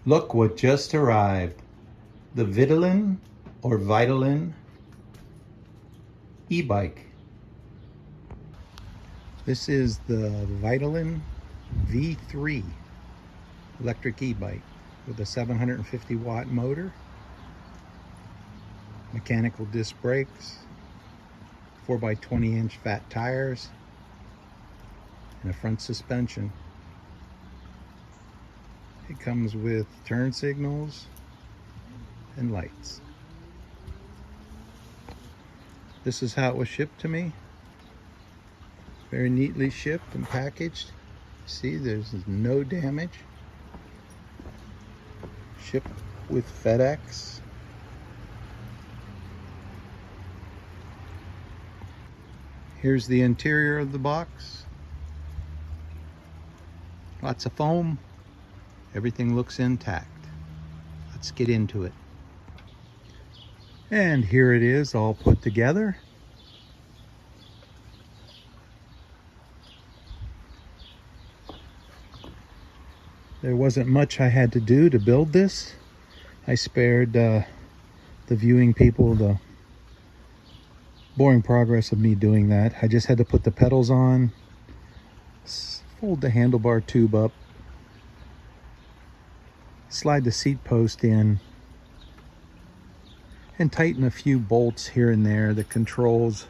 Look what just arrived. The Vitilan or Vitilan e-bike. This is the Vitilan V3 electric e-bike with a 750 watt motor, mechanical disc brakes, 4x20 inch fat tires, and a front suspension. It comes with turn signals and lights. This is how it was shipped to me. Very neatly shipped and packaged. See, there's no damage. Shipped with FedEx. Here's the interior of the box. Lots of foam. Everything looks intact. Let's get into it. And here it is, all put together. There wasn't much I had to do to build this. I spared the viewing people the boring progress of me doing that. I just had to put the pedals on, fold the handlebar tube up, slide the seat post in, and tighten a few bolts here and there, the controls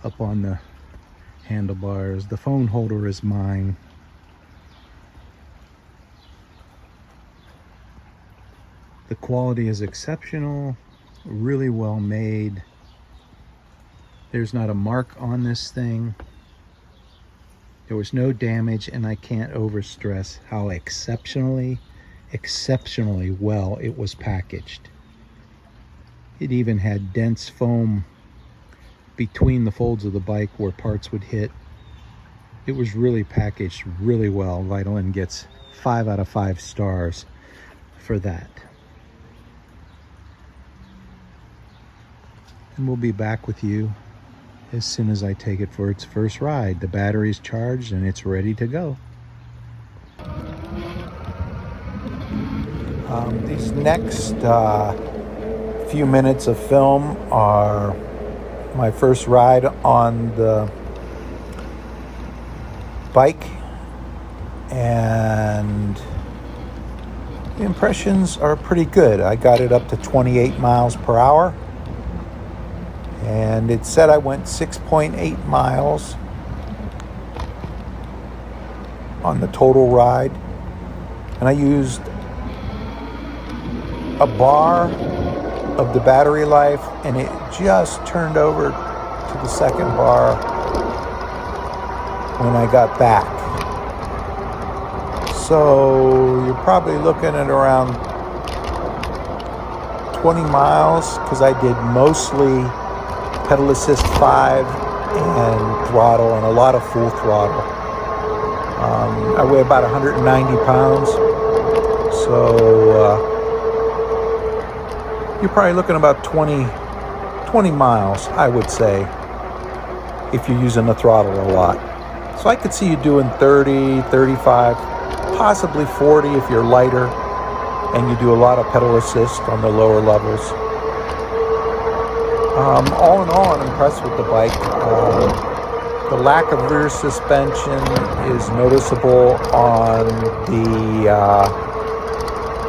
up on the handlebars. The phone holder is mine. The quality is exceptional, really well made. There's not a mark on this thing. There was no damage, and I can't overstress how exceptionally well it was packaged. It even had dense foam between the folds of the bike where parts would hit. It was really packaged really well. Vitilan gets 5 out of 5 stars for that. And we'll be back with you as soon as I take it for its first ride. The battery's charged and it's ready to go. These next few minutes of film are my first ride on the bike, and the impressions are pretty good. I got it up to 28 miles per hour. And it said I went 6.8 miles on the total ride. And I used a bar of the battery life, and it just turned over to the second bar when I got back. So you're probably looking at around 20 miles, because I did mostly pedal assist 5 and throttle, and a lot of full throttle. I weigh about 190 pounds, so you're probably looking about 20 miles, I would say, if you're using the throttle a lot. So I could see you doing 30, 35, possibly 40 if you're lighter and you do a lot of pedal assist on the lower levels. All in all, I'm impressed with the bike. The lack of rear suspension is noticeable on the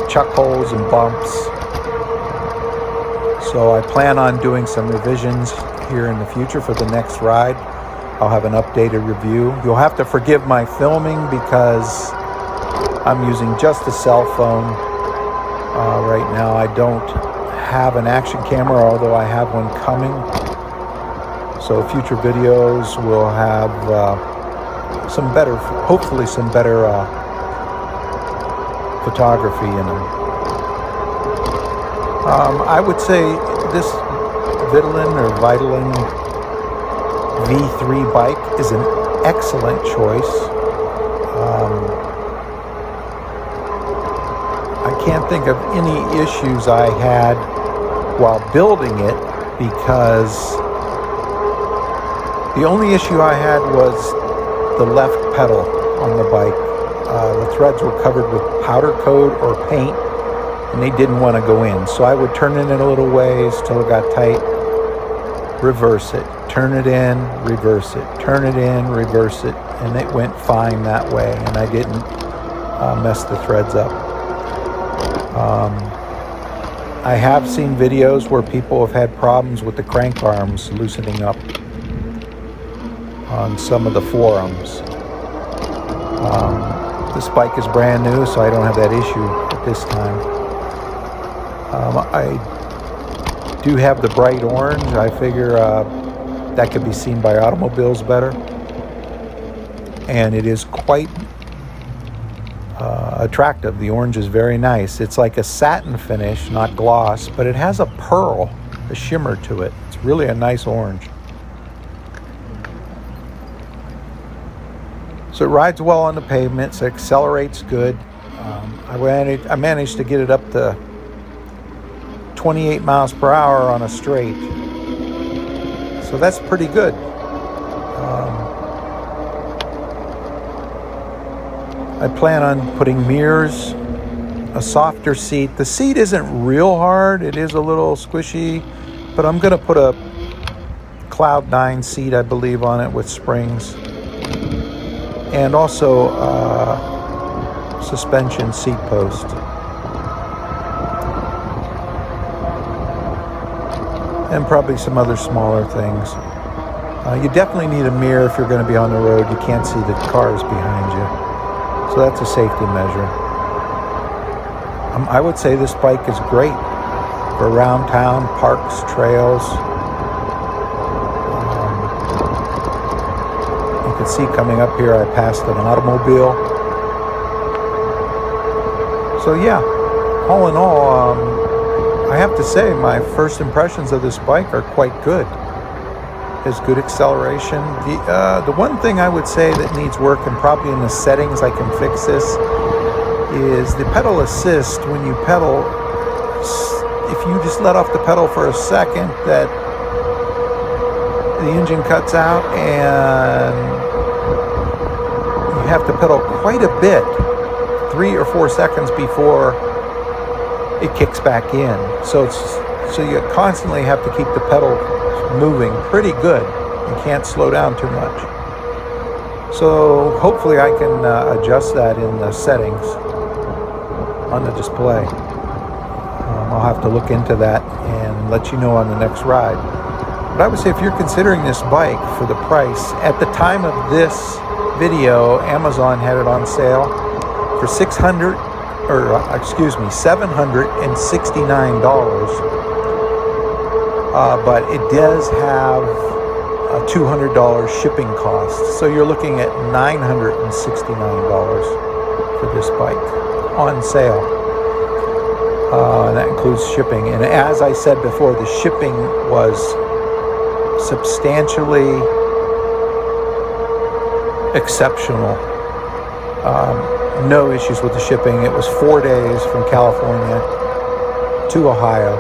chuck holes and bumps. So I plan on doing some revisions here in the future for the next ride. I'll have an updated review. You'll have to forgive my filming because I'm using just a cell phone right now. I don't have an action camera, although I have one coming. So future videos will have hopefully some better photography in them. I would say this Vitilan V3 bike is an excellent choice. I can't think of any issues I had while building it, because the only issue I had was the left pedal on the bike. the threads were covered with powder coat or paint, and they didn't want to go in. So I would turn it in a little ways till it got tight, reverse it, turn it in, reverse it, turn it in, reverse it, and it went fine that way, and I didn't mess the threads up. I have seen videos where people have had problems with the crank arms loosening up on some of the forums. This bike is brand new, so I don't have that issue at this time. I do have the bright orange. I figure that could be seen by automobiles better. And it is quite attractive. The orange is very nice. It's like a satin finish, not gloss, but it has a pearl, a shimmer to it. It's really a nice orange. So it rides well on the pavement, so it accelerates good. I managed to get it up to 28 miles per hour on a straight. So that's pretty good. I plan on putting mirrors, a softer seat. The seat isn't real hard. It is a little squishy, but I'm going to put a Cloud 9 seat, I believe, on it with springs. And also suspension seat post. And probably some other smaller things. You definitely need a mirror if you're going to be on the road. You can't see the cars behind you. So that's a safety measure. I would say this bike is great for around town, parks, trails. You can see coming up here, I passed an automobile. So yeah, all in all, I have to say my first impressions of this bike are quite good. It has good acceleration. The one thing I would say that needs work, and probably in the settings I can fix this, is the pedal assist. When you pedal, if you just let off the pedal for a second, that the engine cuts out and you have to pedal quite a bit, 3 or 4 seconds before it kicks back in. So you constantly have to keep the pedal moving pretty good. You can't slow down too much. So hopefully I can adjust that in the settings on the display. I'll have to look into that and let you know on the next ride. But I would say if you're considering this bike for the price, at the time of this video, Amazon had it on sale for $769. But it does have a $200 shipping cost. So you're looking at $969 for this bike on sale. And that includes shipping. And as I said before, the shipping was substantially exceptional. No issues with the shipping. It was 4 days from California to Ohio,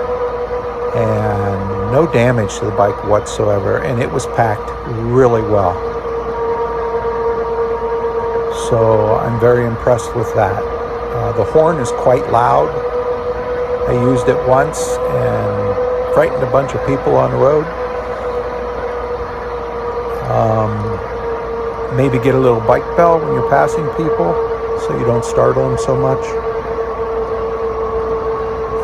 and no damage to the bike whatsoever, and it was packed really well. So I'm very impressed with that. The horn is quite loud. I used it once and frightened a bunch of people on the road. Maybe get a little bike bell when you're passing people so you don't startle them so much.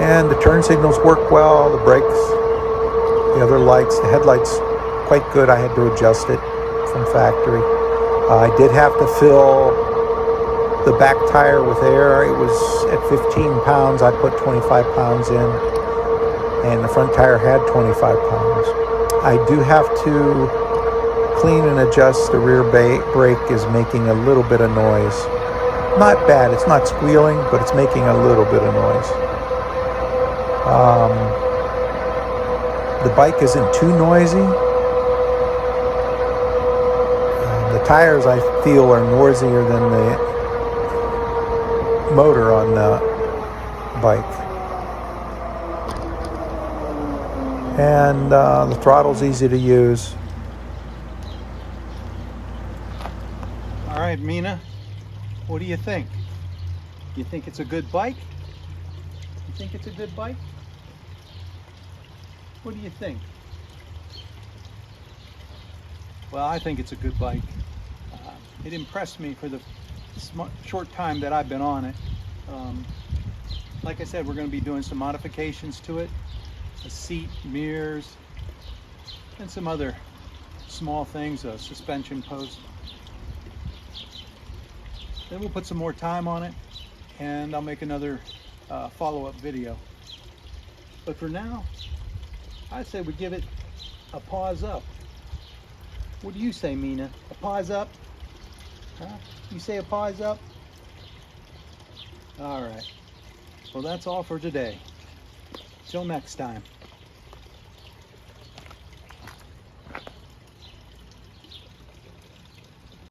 And the turn signals work well, the brakes, the other lights, the headlights, quite good. I had to adjust it from factory. I did have to fill the back tire with air. It was at 15 pounds. I put 25 pounds in, and the front tire had 25 pounds. I do have to clean and adjust the rear brake. Is making a little bit of noise. Not bad. It's not squealing, but it's making a little bit of noise. The bike isn't too noisy. The tires, I feel, are noisier than the motor on the bike. And the throttle's easy to use. All right, Mina, What do you think? You think it's a good bike? You think it's a good bike? What do you think? Well, I think it's a good bike. It impressed me for the short time that I've been on it. Like I said, we're going to be doing some modifications to it. A seat, mirrors, and some other small things, a suspension post. Then we'll put some more time on it, and I'll make another follow-up video. But for now, I say we give it a pause up. What do you say, Mina? A pause up? Huh? You say a pause up? All right. Well, that's all for today. Till next time.